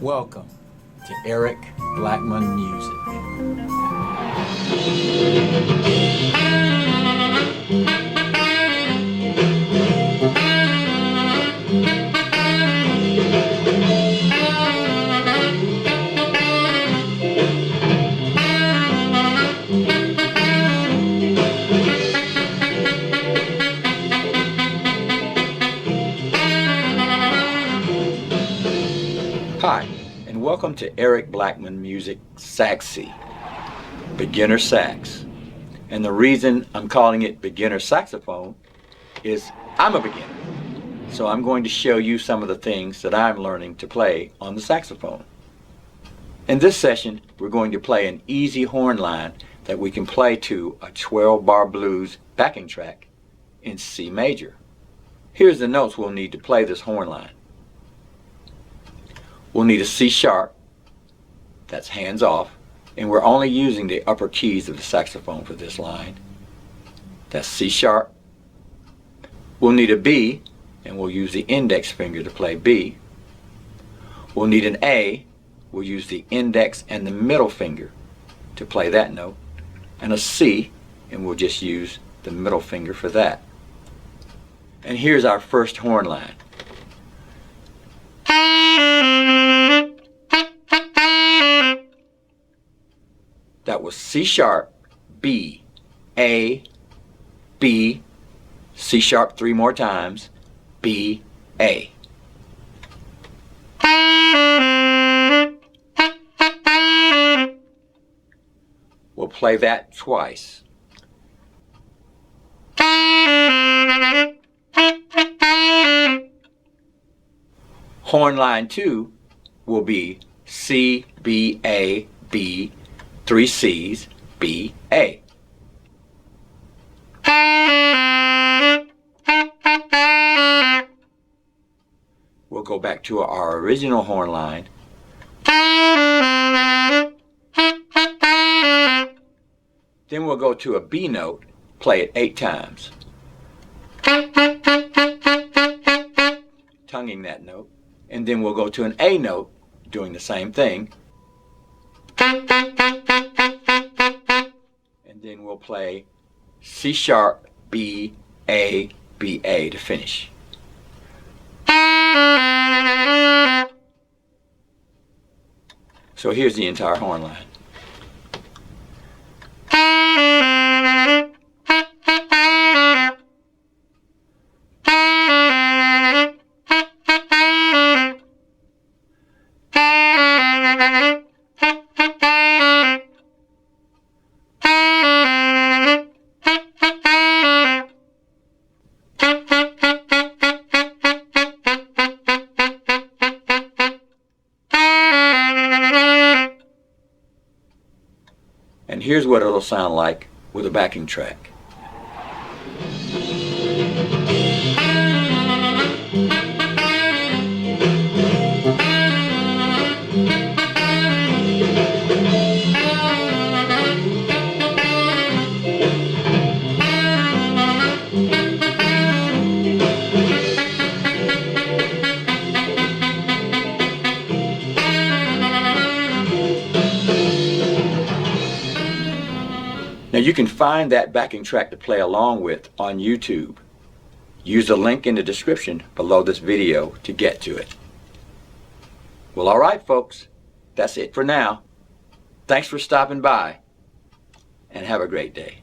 Welcome to Eric Blackmon Music. Hi, and welcome to Eric Blackmon Music SAXY, Beginner Sax. And the reason I'm calling it Beginner Saxophone is I'm a beginner. So I'm going to show you some of the things that I'm learning to play on the saxophone. In this session, we're going to play an easy horn line that we can play to a 12-bar blues backing track in C major. Here's the notes we'll need to play this horn line. We'll need a C sharp, that's hands off, and we're only using the upper keys of the saxophone for this line. That's C sharp. We'll need a B, and we'll use the index finger to play B. We'll need an A, we'll use the index and the middle finger to play that note, and a C, and we'll just use the middle finger for that. And here's our first horn line. That was C sharp, B, A, B, C sharp 3 more times, B, A. We'll play that twice. Horn line 2 will be C, B, A, B, 3 C's, B, A. We'll go back to our original horn line. Then we'll go to a B note, play it 8 times. Tonguing that note. And then we'll go to an A note, doing the same thing. And then we'll play C sharp, B, A, B, A to finish. So here's the entire horn line. And here's what it'll sound like with a backing track. Now you can find that backing track to play along with on YouTube. Use the link in the description below this video to get to it. Well, alright folks, that's it for now. Thanks for stopping by, and have a great day.